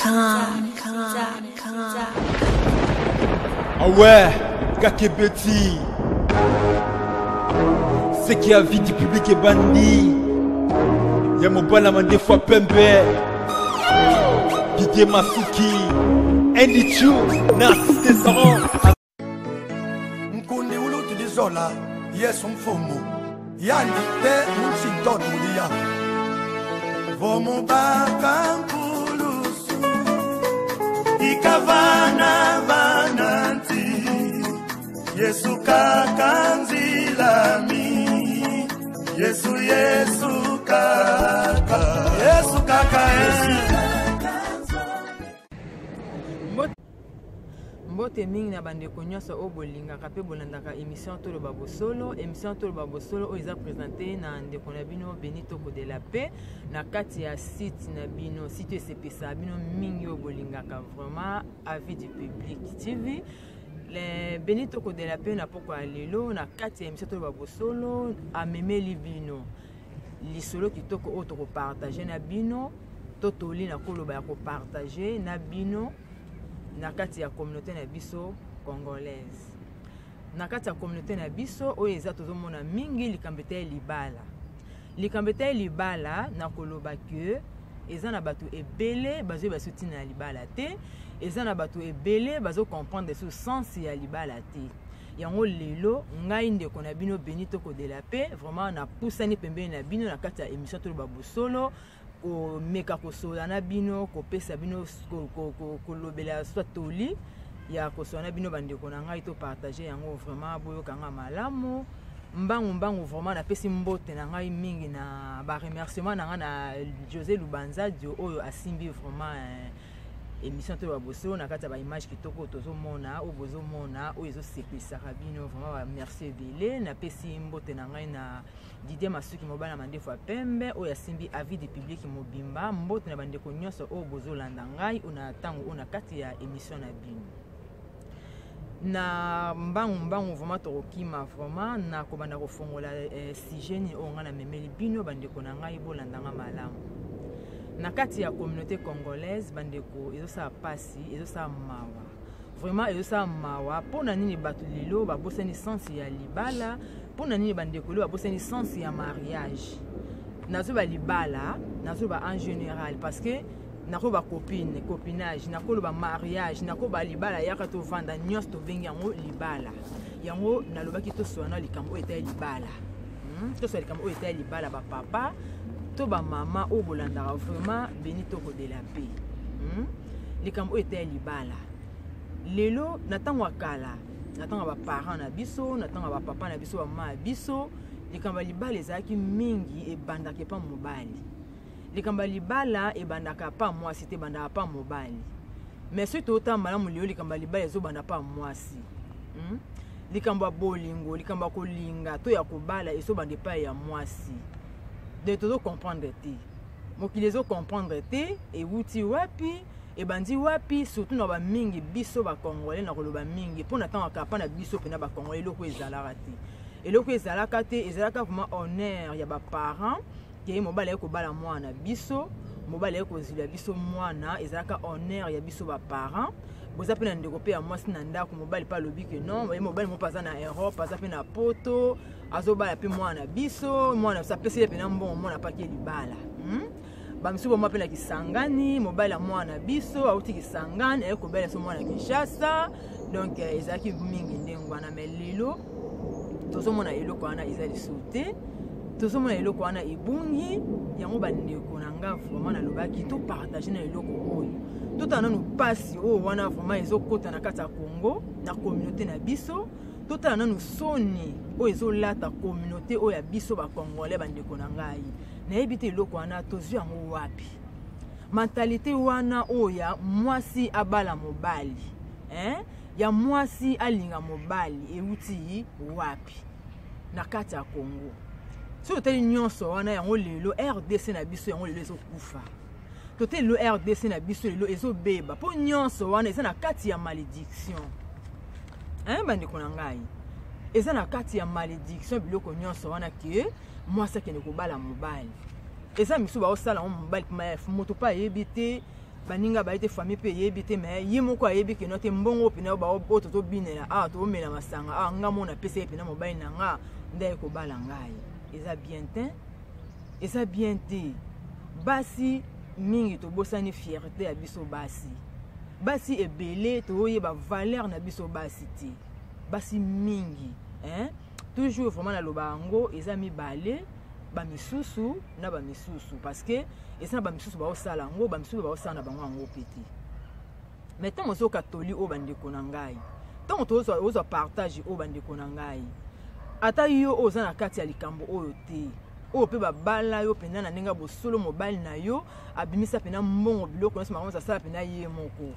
Ah ouais, Kakebeti. C'est qui a vie du public est bandit. Y'a mon balaman des fois pembe. Didier Masuki. Andy Chou, Narcisse Saron. Mkundi ulu tulizola, yesu mfumu. Yani te mshinto tulia. Vomo baka nkulusu. Ikavana vananti. Yesu kakanzilami. Yesu kaka. Yesu kaka. Mbote mingi na bandeko nyonso o bolingaka pe bolandaka émission Tolo Babosolo. Émission Tolo Babosolo oyo eza présenté na ndeko na bino Benito de la Paix na kati ya site na bino site esepesa bino mingi o bolingaka vraiment avis du public TV. Le Benito de la Paix na pokwa lelo na kati ya émission Tolo Babosolo amemeli bino lisolo kitoko o to partager na bino totoli na koloba ya ko partager na bino na kati ya communauté na biso congolaise. Na kati ya communauté na biso oyo eza tozomona mingi likambete libala. Likambete libala na koloba ke eza na bato ebele bazo basuti na libala te, eza na bato ebele bazo comprendre sur sens ya libala te. Yango lelo ngai ndeko na bino Benito de la Paix vraiment na pusani pembeni na bino na kati ya émission Tolo Babosolo ko meka ko sola na bino ko pesa bino ko lobela soit toli ya ko sola na bino bandeko na ngai to partager yango vraiment boyo kanga malamu mbangu vraiment na pesi mbote na ngai mingi na ba remerciement na ngai na José Lubanza dio oyo asimbi vraiment émission Tolo Babosolo na kati ya ba image kitoko tozomona o bozomona o ezo sepisa bino vraiment merci ebele na pesi mbote na ngai na Didier Masuki mobala mandefo pembe oyo asimbi avis du public mobimba mbote na bandeko nyonso o bozolanda ngai ona tango ona kati ya émission na bino na mbangu vraiment tokima vraiment na kobanda kofongola sujet ni o ngana memeli bino bandeko na ngai bolanda nga malamu. Na kati ya communauté congolaise bandeko ezosa pasi ezosa mawa vraiment ezosa mawa pona nini bato lelo babosani sens ya libala pona nini bandeko lelo babosani sens ya mariage nazo ba libala nazo ba en général parce que nako ba copinage nako ba mariage nako ba libala yaka to vanda nyos to bengi yango libala yango nalobaki to sona likambo eta libala to so likambo eta libala ba papa to ba mama o bolanda vraiment Benito de la Paix likambo était libala lelo natango akala natango ba parents na biso natango ba papa na biso ba mama biso likambo libala ezaki mingi e bandaka pa mobali likambo libala e bandaka pa mwasi te bandaka pa mobali mais surtout autant malamu lelo likambo libala ezo banda pa mwasi likambo bolingo likambo kolinga to ya kobala ezo bande pa ya mwasi de todo comprendre te mokili ezo comprendre te e wuti wapi e bandi wapi surtout na ba mingi biso ba congolais na koloba mingi pona tanga kapa na biso pena ba congolais loko ezalaka te eloko ezalaka te ezalaka vraiment honneur ya ba parents ke mobala yako bala mwana biso mobala yako zila biso mwana ezalaka honneur ya biso ba parents boza pena ndeko pe ya mwasi na ndako mobali pa lobi ke non mobali mo paza na Europe paza pe na poto azobala pe mwana biso mwana sa pesi pena mbongo mwana pa ke libala bamisubo mwa pe na Kisangani mobali ya mwana biso auti Kisangani eko bela so mwana Kinshasa donc ezaki mingi ndengwana melilo tozomona eloko wana ezali soute tozomona eloko wana ebungi yango bandeko na nga vraiment na lobaki to partager na eloko oyo totana no pasi o wana vraiment ezokota na kati ya Congo na communauté na biso totana no soni o ezolata communauté o ya biso ba congolais bandeko na ngai na ebite eloko wana tozu yango wapi mentalité wana oya mwasi abala mobali ya mwasi alinga mobali euti wapi na kati ya Congo so totali nyonso wana yango lelo RDC na biso yango lelo ezokufa totali lo RDC na biso lelo ezobeba po nyonso wana eza na kati ya malédiction bandeko na ngai eza na kati ya malédiction biloko nyonso wana ke mwasi akende kobala mobali eza misu ba osala mobali moto pa yebi te baninga ba ite famille pe yebi te mais yimoko ayebi ke no te mbongo pina ba o to binela to mena masanga nga mona pese pina mobali na nga ndai ko bala ngai eza bien te basi mingi to bosani fierté ya biso basi ebele to yeba valeur na biso basi te basi mingi toujours vraiment na lobango eza mibale ba misusu na ba misusu parce que eza ba misusu ba osala ngo ba misusu ba osala na bango ngo peti mais tant ozo catholique o bande kona ngai tant ozo partage o bande kona ngai ata yo oza na kati ya likambo oyo te o pe ba bala yo pena na ninga bosolo mobile na yo abimisa pena mbongo biloko nso makambo sala pena ye moko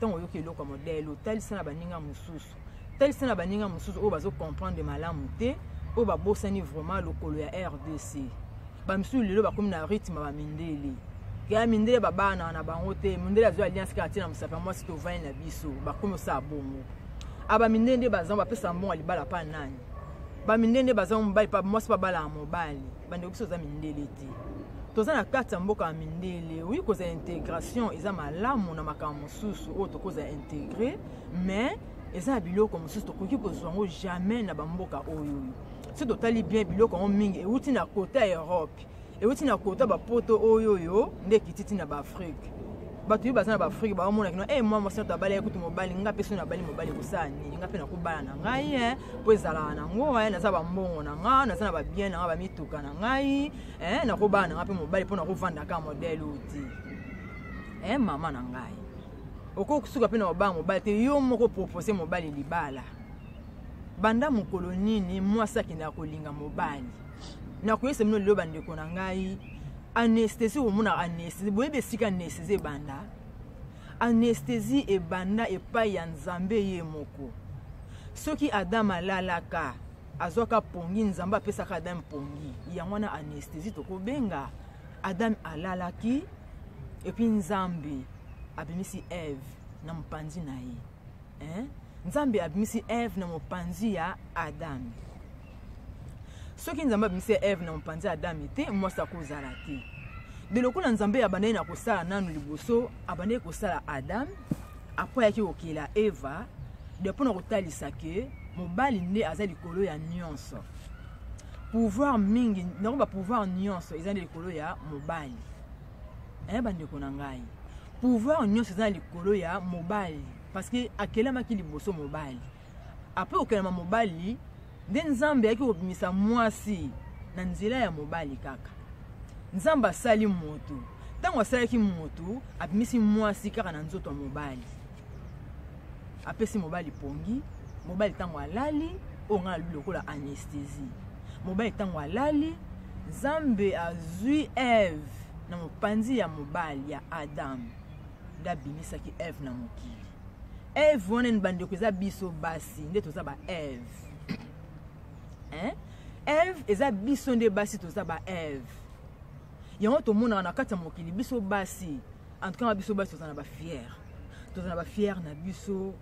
tant oyo ke loko modèle tal sana baninga mususu tel sana baninga mususu o bazo comprendre malamu te o ba bosani vraiment lokolo ya RDC ba misusu lelo ba komi na rythme ba mindele ke mindele ba bana na bango te mindele azo alliance ka tina musapa moi si to vai na biso ba komi sa bongo aba mindele bazan ba pesa mbongo libala pa nani ba mindele bazan mbali pa moi si pa bala mobali bande biso za mindele te toza na kati ya mboka ya mindele oui koza intégration eza malamu na makambo mususu o to koza intégrer mais eza biloko mususu tokoki kozwa ngo jamais na bamboka oyo si totali bien biloko ngo mingi euti na kota ya Europe euti na kota bapoto oyo nde kititi na baafrike bato yo baza na baafrike baomona kino moi mosi tabala ekuti mobali nga pe so na bali mobali kosala nini nga pe na kobala na ngai po ezalaka nango naza bambongo na nga naza na babien na nga bamituka na ngai na kobala na nga pe mobali mpo na kovanda ka modele oti mama na ngai okokusuka pe na mobali mobali te yo moko propose mobali libala banda mokolo nini mwasi akendaka kolinga mobali nakoyesa mino lelo bandeko na ngai anesthésie omona anesthésie boyeba esika anesthésie ebanda anesthésie ebanda epai ya nzambe ye moko soki adam alalaka azwaka pongi nzambe apesaka adam pongi yango wana anesthésie tokobenga adam alalaki epi nzambe abimisi Eve na mopanzi na ye nzambe abimisi Eve na mopanzi ya Adam soki nzambe abimisi Eve na mopanzi ya Adam te mwasi akozala te de lokola nzambe abandaki na kosala nanu liboso abandaki kosala Adam apo ayaki kokela Eva de mpo na kotalisa ke mobali nde aza likolo ya nyonso pouvoir mingi nako bapouvoir nyonso eza nde likolo ya mobali bandeko na ngai pouvoir nyonso eza likolo ya mobali parce que akelamaki liboso mobali apres okelama mobali nde nzambe ayaki kobimisa mwasi na nzela ya mobali kaka nzambe asali moto ntango asalaki moto abimisi mwasi kaka na nzoto ya mobali apesi mobali pongi mobali ntango alali onga lokola anesthésie mobali ntango alali nzambe azwi Eve na mopanzi ya mobali ya Adam ndabimisaki Eve na mokili Eve wana bandeko eza biso basi nde toza ba Eve Eve eza biso nde basi toza ba Eve yango tomonaka na kati ya mokili biso basi en tout cas biso basi toza na ba fier na biso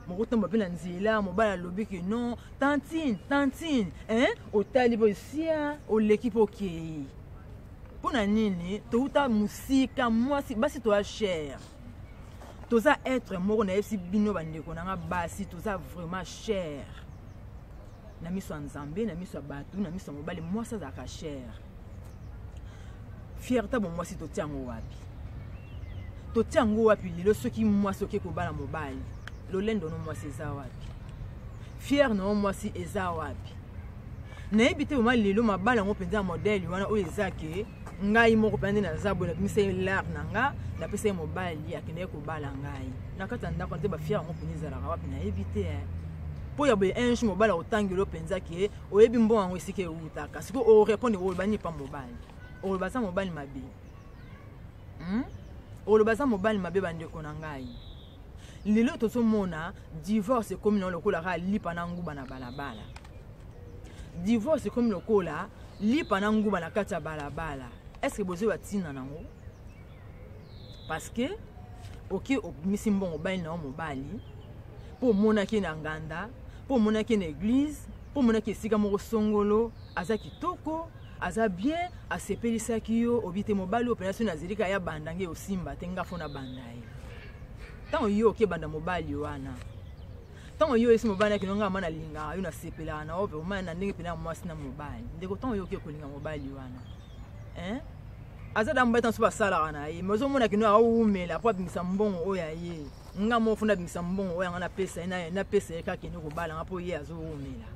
moko tomba pe na nzela mobali alobi ke non tantine otali bo sia oleki po okei pona nini touta musika mwasi basi toa cher toza être moko na yebisi bino bandeko nanga basi toza vraiment cher na miso ya nzambe na miso ya bato na miso ya mobali mwasi azalaka cher fierté bo mwasi totiango wapi lelo soki mwasi oke kobala mobali lolendo no mwasi eza wapi fier no mwasi eza wapi nayebi te mobali lelo mabala yango mpenza ya modele wana oyo eza ke ngai moko pende na zabo na bimisa lar na nga na pesa mobali akende kobala ngai na kata ndako nte ba fier ngo peniza la wapi na ebite po ya be un jour mobali otangelo penza ke oyebi mbongo yango esike utaka siko o répondre o bani pa mobali o baza mobali mabe o baza mobali mabe bandeko na ngai lelo to mona divorce comme non lokola ka lipa na nguba na balabala divorce comme lokola lipa na nguba na kati ya balabala est-ce que bozo batina nango parce que oki obimisi mbongo bali na mobali po mona ki na nganda po mona ki na église po mona ki esika moko songolo aza kitoko aza bien asepelisaki yo obite mobali opération nazilika ya bandange osimba te ngafo na bandaye tango yo ke banda mobali wana tango yo esi mobali kinonga mana linga yo na sepela na ope omana ndenge pena mwasi na mobali ndeko tango yo ke kolinga mobali wana aza da mbeta so basala na ye mozo mona kino awumela po bimisa mbongo oya ye nga mo funda bimisa mbongo oya ngana pesa na pesa ka kino ko bala ngapo ye azowumela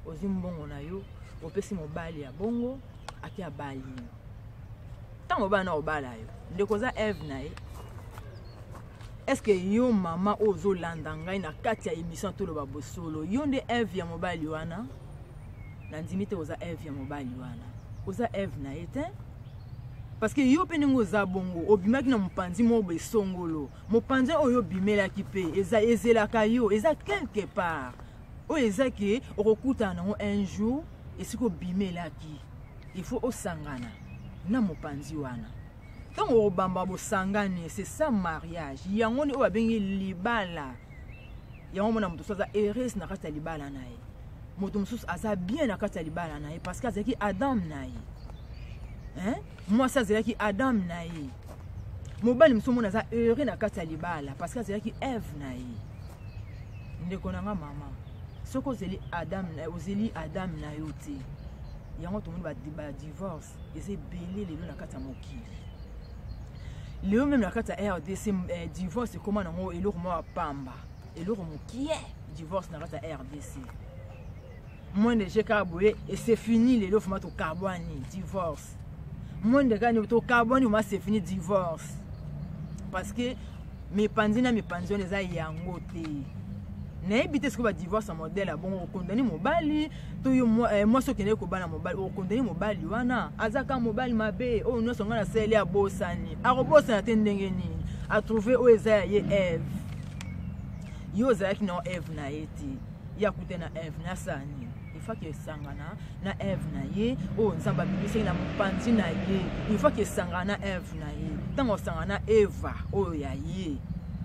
ozi mbongo na yo opesi mobali ya bongo aki abali tango bana obala yo ndeko za Eve na ye est-ce que yo mama ozo landa ngai na kati ya émission to lo babosolo yo nde Eve ya mobali wana na ndimite oza Eve ya mobali wana oza Eve na ye te parce que yo peningo za bongo obimaki na mopanzi mo besongolo mopanzi oyo bimelaki pe eza ezelaka yo eza quelque part o eza ke okokutana nango un jour esiko bimelaki il faut osangana na mopanzi wana tango obamba bosangani c'est ça mariage yango ni o abengi libala yango mona moto soza heureuse na kati ya libala na ye moto mosusu aza bien na kati ya libala na ye parce que azalaki Adam na ye moi ça azalaki Adam na ye mobali mosusu mona aza heureux na kati ya libala parce que azalaki Eve na ye ndeko nanga mama soko ozeli Adam na ozeli Adam na yo te yango tomoni ba divorce eza ebele lelo na kati ya mokili leo même na kati ya RDC divorce ekoma nango eloko moko pamba eloko mokie divorce na kati ya RDC moins de jeka boye et c'est fini lelo foma to kabwani divorce moins de gani to kabwani ma c'est fini divorce parce que mes pandina eza yango te na ebite siko ba divorce en modèle a bon okondani mobali to yo moi so kene ko bana mobali okondani mobali wana azaka mobali mabe o no songa na sele ya bosani akobosana te ndenge nini a trouver o eza ye Eve yo zaki na Eve na yeti ya kutena Eve na sani il faut que sangana na Eve na ye o nzamba bibisi na mopanzi na ye il faut que sangana Eve na ye tango sangana Eva o ya ye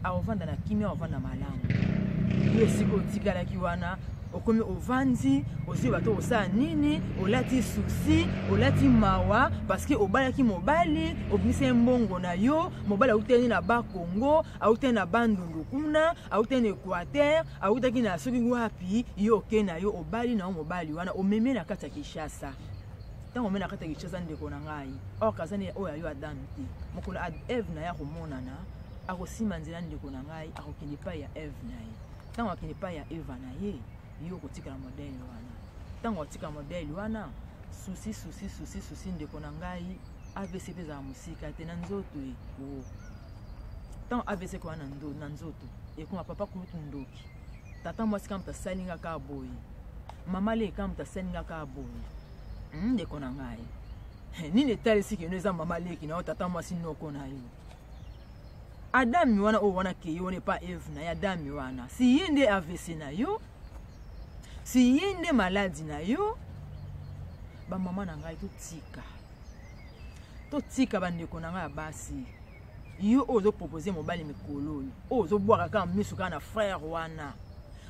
a ovanda na kimia ovanda malamu yesiko tikalaki wana okomi ovandi ozi bato osala nini olati susi olati mawa parce que obalaki mobali obimisi mbongo na yo mobali auteni na ba Congo auteni na bandundu kuna auteni Équateur autaki na soki wapi yo ke na yo obali na mobali wana omeme na kati ya Kinshasa tango omeme na kati ya Kinshasa ndeko na ngai okazani oyo yo Adam te mokolo Eve na ya komonana akosima nzela ndeko na ngai akokende pa ya Eve na ye tango akende pa ya Eva na ye yo kotika na modèle wana tango otika modèle wana susi ndeko na ngai AVC peza musika te na nzoto e o tango AVC ko na nzoto e kuma papa kutu ndoki tata mwasi kama tasalinga ka boy mama le kama tasalinga ka boy ndeko na ngai nini talisi ke neza mama le kina tata mwasi noko na yo Adam wana o wana ke yo ne pa Eve na ya Adam wana si yende AVC na yo si yende maladie na yo ba mama na ngai totika bandeko na ngai basi yo ozo proposer mobali mikolo ozo boaka ka misu ka na frère wana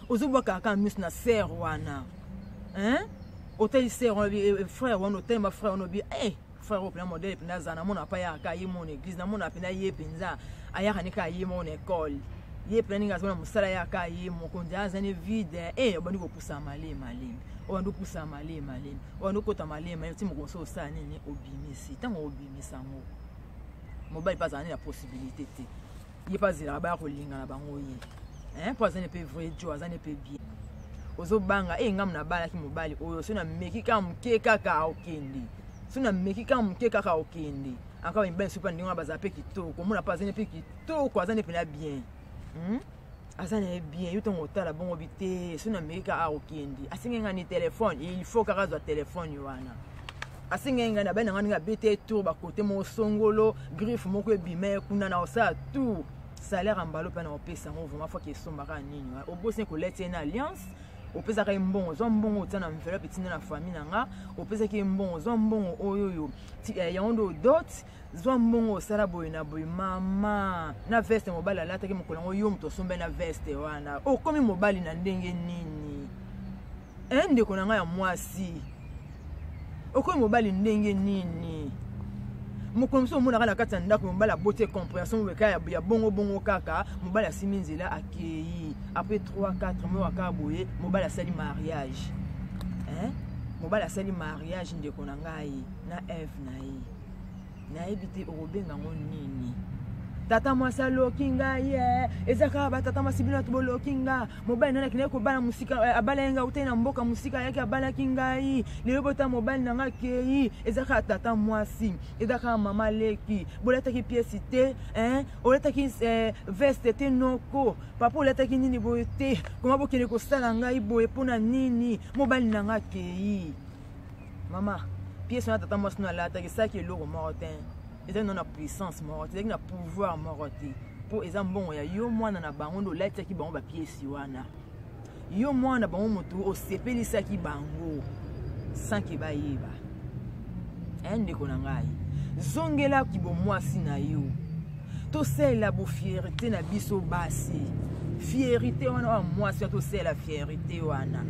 ozo boaka ka misu na sœur wana hôtel sœur frère wana hôtel ma frère wana bi frère au plan modèle pena zana mona pa ya ka yimo na église na mona pena ye penza ayaka ni ka yimo na école ye pena ninga zona musala ya ka yimo konja zane vide obandi ko pusa male obandi pusa male obandi ko ta male ti mo konso sa nini obimisi tango obimisa ngo mobali pas zane la possibilité te ye pas zira ba ko linga na bango ye pas zane pe vrai jo zane pe bien ozo banga ngam na bala ki mobali oyo so na meki ka mkeka ka okende suna meki ka mkeka ka okende aka imben super ndinga bazape kitoko mona pas zane pe kitoko azane pe na bien azane bien yuto ngotala bongo bite suna meki ka okende asinga ni téléphone il faut ka razwa téléphone wana asinga na bana ngani bete tour ba côté mo songolo griffe moko ebime kuna na osa tout salaire ambalo pa na opesa ngo vraiment fois que sombaka nini obosi ko lete na alliance opesa ka mbongo zo mbongo tana enveloppe tina na famille nanga opesa ki mbongo zo mbongo oyoyo yaondo dot zo mbongo sala boy na boy mama na veste mobile alata ki mokolo ngo yo mto sombe na veste wana komi mobile na ndenge nini ende konanga ya mwasi oko mobali ndenge nini mokomso mona kana kati ndako mobali abote compréhension weka ya bongo kaka mobali asimi nzela akei après 3-4 mois akaboye mobali asali mariage mobali asali mariage ndeko na ngai na Eve na ebite obenga ngo nini tata mwasa lokinga ye ezaka ba tata masibina to lokinga mobali nana kine ko bala musika abala nga utena mboka musika yake abala kingai lelo bota mobali nanga kei ezaka tata mwasi ezaka mama leki boleta ki pièce te oleta ki veste te noko papa oleta ki nini bote koma bokene ko sala ngai boye pona nini mobali nanga kei mama pièce na tata mwasi na lata ki saki loko morten ils ont une puissance morte, ils ont un pouvoir morte. Pour les bon ya yo mwana na bango ndo laita ki bango ba pièce wana. Yo mwana bango moto o sepeli saki bango sans ki ba yeba. Ndeko na ngai. Zongela ki bo mwasi na yo. To sela bo fierté na biso basi. Fierté wana wa mwasi to sela fierté wana.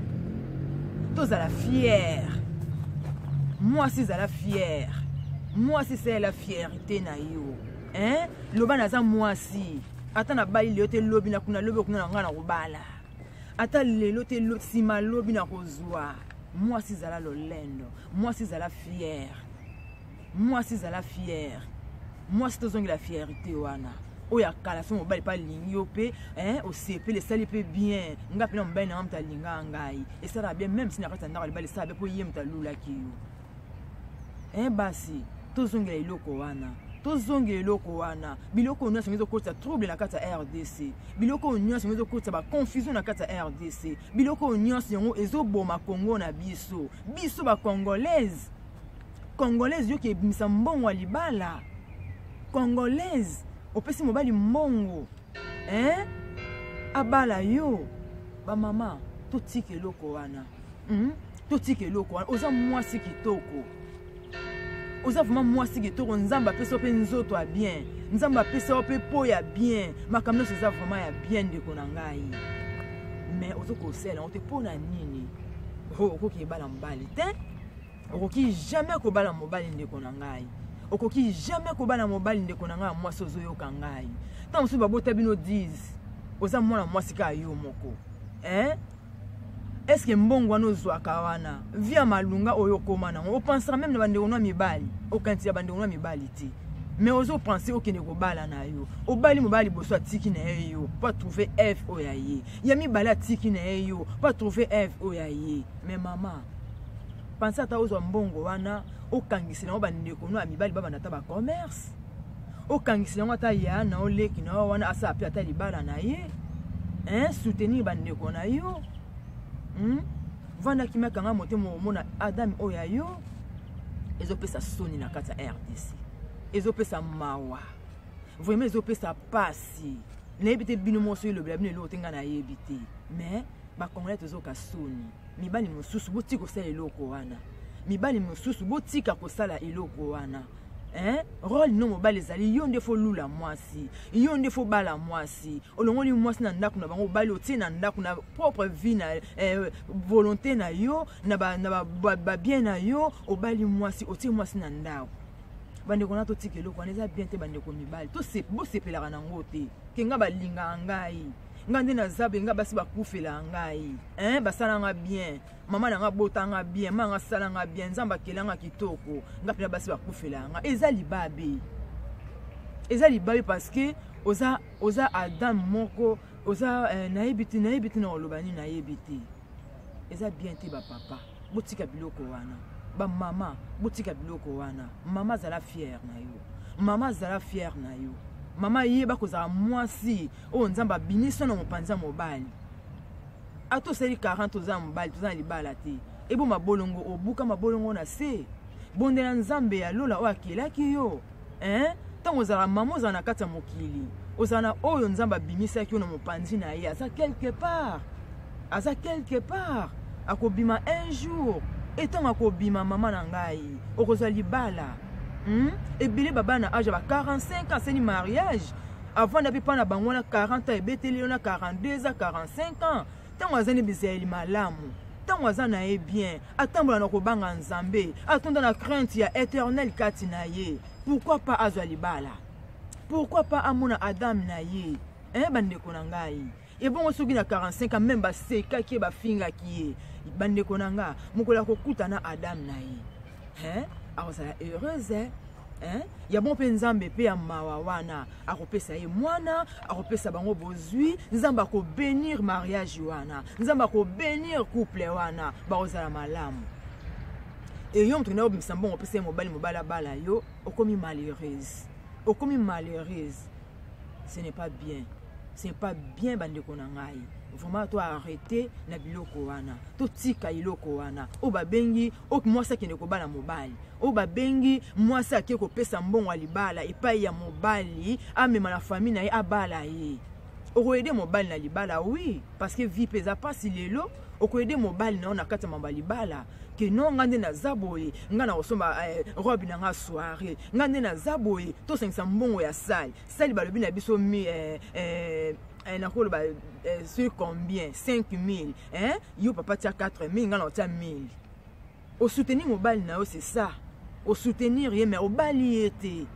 To za la fière. Mwasi za la fière. Moi si c'est la fierté na yo loba naza moi si ata na bali lelo te lobi na kuna lobi kuna nga na kobala ata lelo te sima lobi na kozwa moi si zala lolendo moi si zala fière moi si zala fière moi si tozongi la fierté wana oya kala so mobali pa lingi yo pe o sepe le sali pe bien nga pe na mobali na mta linga ngai et ça va bien même si na kata ndaka le bali sabe po yemta lula ki yo basi tozongela iloko wana biloko nyonso ngezo kotsa trouble na kati ya RDC biloko nyonso ngezo kotsa ba confusion na kati ya RDC biloko nyonso yango ezoboma Congo na biso ba congolaise yo ke bimisa mbongo libala congolaise opesi mobali mbongo abala yo ba mama totike eloko wana oza mwasi kitoko oza vraiment mwasi kitoko nzamba pesa pe nzoto a bien nzamba pesa pe po ya bien makamno oza vraiment ya bien ndeko na ngai mais ozoko sela on te pona nini okoki bala mobali te okoki jamais ko bala mobali ndeko na ngai okoki jamais ko bala mobali ndeko na ngai mwasi ozoyoka ngai tant mosu babota bino 10 oza mwana mwasi ka yo moko est-ce que mbongo wana ozwaka wana via malunga oyo koma nango opensera même na bandeko na mibali okanti ya bandeko na mibali ti mais ozo penser okene ko bala na yo obali mobali boso atiki na yo pas trouver F oyaye ya mibali atiki na yo pas trouver F oyaye mais maman penser ata ozo mbongo wana okangisela ngo bandeko na mibali baba na ta ba commerce okangisela ngo ata ya na oleki na wana asa api ata libala na ye soutenir bandeko na yo vanda kimeka nga motemo mona Adam oya yo ezopesa soni na kata RDC ezopesa mawa vraiment ezopesa pasi na ebite bino moso lo bla bino lo tenga na yebite mais ba congolais tozoka soni mibali mosusu botika kosala eloko wana mibali mosusu botika kosala eloko wana rôle no mobali ezali yo nde fo lula mwasi yo nde fo bala mwasi olongoli mwasi na ndako na bango bali otie na ndako na propre vie na volonté na yo na ba bien na yo obali mwasi otie mwasi na ndako bandeko na totika eloko wana eza bien te bandeko mibali to se bo sepelaka nango te ke nga balinga ngai nga nde na zabe nga basi bakufela ngai basala nga bien mama na nga bota nga bien ma nga sala nga bien nzamba kelanga kitoko nga pena basi bakufela nga eza libabe parce que oza Adam moko oza naibiti na olobani naibiti eza bien te ba papa botika biloko wana ba mama botika biloko wana mama zala fière na yo mama yeba kozala mwasi o nzamba biniso na mopanza mobali ato seli 40 za mobali tozana libala te ebo mabolongo obuka mabolongo na se bondela nzambe ya lola o akelaki yo tango ozala mama ozala na kati ya mokili ozala na oyo nzamba bimisaki yo na mopanzi na ye aza quelque part akobima un jour etango akobima mama na ngai okozala libala ebele baba na âge ba 45 ans c'est ni mariage avant d'aller pas na bangona 40 ans ebeteli na 42 ans 45 ans tango azani bizeli malamu ntango aza na ye bien atambola na kobanga nzambe atonda na crainte ya éternel kati na ye pourquoi pas azwa libala pourquoi pas amona Adam na ye bandeko na ngai ebongo soki na 45 ans même basekaki bafingaki ye bandeko na nga mokola kokuta na Adam na ye akozala heureuse ya bon mpe nzambe mpe ya mawa wana akopesa ye mwana akopesa bango bozwi nzambe akobénir mariage wana nzambe akobénir couple wana bakozala malamu eyo moto na obimisa mbongo opesa ye mobali abala yo okomi malheureuse ce n'est pas bien bandeko na ngai vraiment to arrêter na biloko wana to tika iloko wana o babengi o mwasi akende kobala mobali o babengi mwasi ake kopesa mbongo libala epai ya mobali amema na famille na ye abala ye okoyede mobali na libala oui parce que vie pesa pasi lelo okoyede mobali na ona kata mamba libala ke no ngande na zaboye ngana osomba robe na nga soirée ngande na zaboye to sengisa mbongo ya sali balobi na biso nakolo ba sur combien 5000 yo papa tia 4000 ngana otia 1000 au soutenir mobile na yo c'est ça au soutenir ye mais au bali était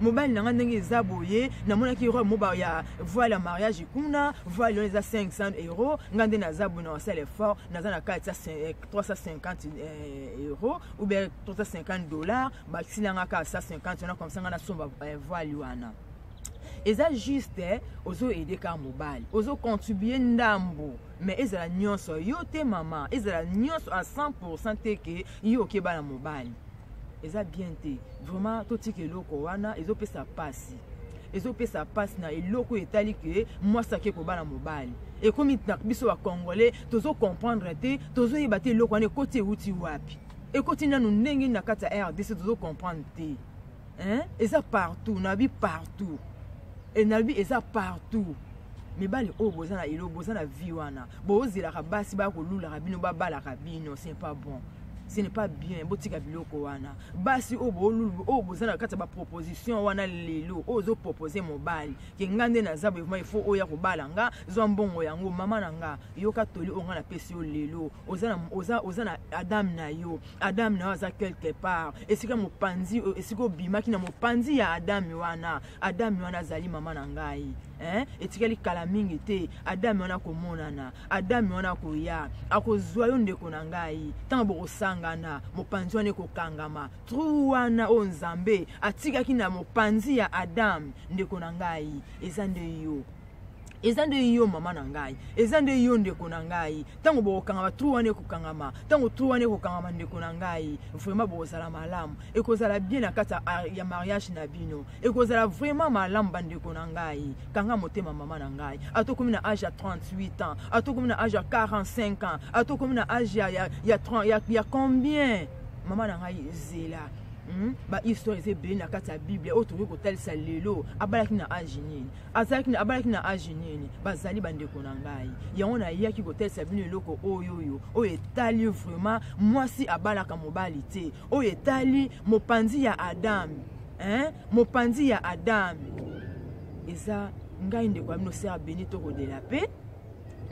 mobile na ndenge zaboye na mona ki robe moba ya voilà mariage kuna voilà les 500 € ngande na zabu na sel effort na za na 350 € ou bien 350 $, ba silanga ka 150 na comme ça ngana somba voilà wana. Eza juste ozo aider ka mobile ozo contribuer ndambo mais ezala nyonso yo te mama ezala nyonso à 100% te ke yo ke bala mobile eza bien te vraiment to tike loko wana ezo pesa pasi na eloko etali ke moi sake ko bala mobile et comme na biso wa congolais tozo comprendre te tozo yeba te loko wana côté uti wapi et côté na ndenge na kata RDC tozo comprendre te eza partout na bi partout. Et nalbi eza partout. Mais bali o bozana ilo bozana viwana. Bozela kabasi ba ko lula kabino ba bala kabino, c'est pas bon. Ce n'est pas bien botika biloko wana. Basi o bolulu o bozana kata ba proposition wana lelo ozo proposer mobali. Ke ngande na zabo il faut oya ko balanga zo mbongo yango mama nanga yoka toli o ngana pesi o lelo. Ozana Adam na yo. Adam na za quelque part. Esika mopanzi esiko bimaki na mopanzi ya Adam wana zali mama nangai. Etikali kala mingi te Adam wana komonana Adam wana koya akozwa yo ndeko na ngai tango bokosangana mopanzi wana kokangama tru wana o nzambe atikaki na mopanzi ya Adam ndeko na ngai ezande yo mama na ngai ezande yo ndeko na ngai tango bokangama tru wana kokangama tango tru wana kokangama ndeko na ngai vraiment bozala malamu ekozala bien na kata ya mariage na bino ekozala vraiment malamu bandeko na ngai kanga motema mama na ngai atokomi na âge ya 38 ans atokomi na âge ya 45 ans atokomi na âge ya 30 ya combien mama na ngai zela ba histoire eze beli na kati ya Bible otoki kotalisa lelo abalaki na âge nini abalaki na âge nini bazali bandeko na ngai yango na yaki kotalisa bino eloko oyo etali vraiment mwasi abalaka mobali te oyo etali mopanzi ya Adam mopanzi ya Adam eza ngai ndeko ya bino sera béni toko de la paix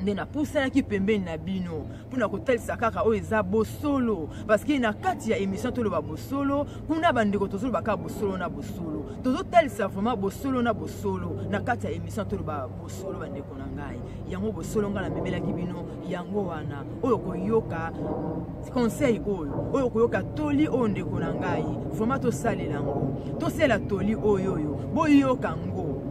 nde na pousa ki pembeni na bino puna kotalisa kaka oyo eza bosolo parce que na kati ya émission toloba bosolo kuna bandeko tozoloba ka bosolo na bosolo tozotalisa vraiment bosolo na bosolo na kati ya émission toloba bosolo bandeko na ngai yango bosolo nga na memelaki bino yango wana oyo koyoka conseil oyo koyoka toli oyo ndeko na ngai vraiment tosalela ngo tosela toli oyo boyoka ngo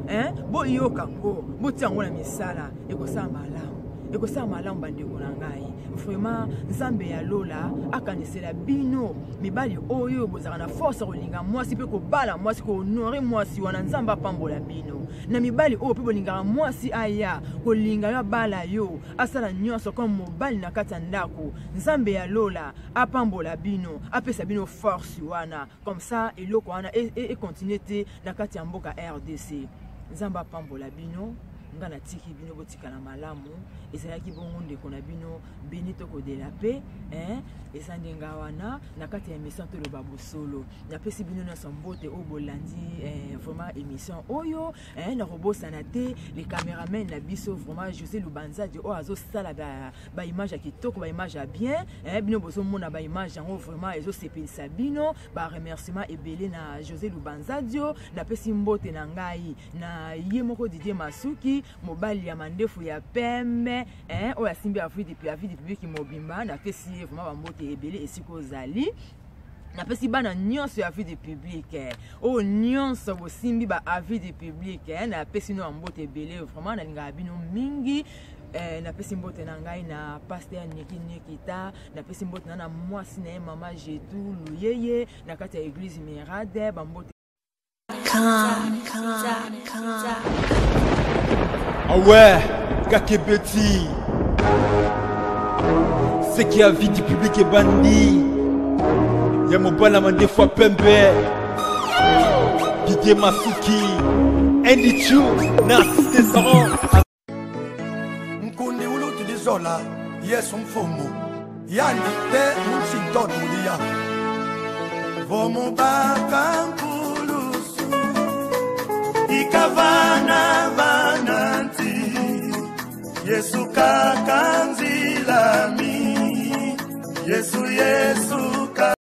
boyoka ngo botia ngo na misala ekosala malamu bandeko na ngai vraiment nzambe ya lola akanisela bino mibali oyo bozaka na force kolinga mwasi pe kobala mwasi ko honore mwasi wana nzambe apambola bino na mibali oyo pe bolingaka mwasi aya kolinga yo bala yo asala nyonso comme mobali na kati ya ndako nzambe ya lola apambola bino apesa bino force wana comme ça eloko wana et continuer te na kati ya mboka RDC nzambe apambola bino nga na tiki bino botikala malamu ezalaki bongo ndeko na bino Benito Kodelape esandi nga wana na kati ya émission toloba bosolo napesi bino nyonso mbote oyo bolandi vraiment émission oyo na kobosana te les caméramen na biso vraiment José Lubanzadi oyo azosala ba image ya kitoko ba image ya bien bino bozomona ba image yango vraiment ezosepelisa bino ba remerciement ebele na José Lubanzadi napesi mbote na ngai na ye moko Didier Masuki mobali ya mandefu ya pembe oyo asimbi avis de public mobimba napesi vraiment ba mbote ebele esiko zali napesi bana nyonso ya avis de public oyo nyonso bosimbi ba avis de public napesi no mbote ebele vraiment nalingaka bino mingi napesi mbote na ngai na pasteur Nikita napesi mbote na mwasi na ye mama Jetu Luyeye na kati ya église Mirade ba mbote Ah ouais, Kakebeti. C'est qui a vie du public et bandit. Y'a mon balama des fois pembe. Didier Masuki. Andy Chou. Narcisse Tesoro. Nkundi uluti dizola. Yesu mfumu. Yani te mshintono ulia. Vomu baka mpulusu. Ikavana vananti. Yesu kakanzilami.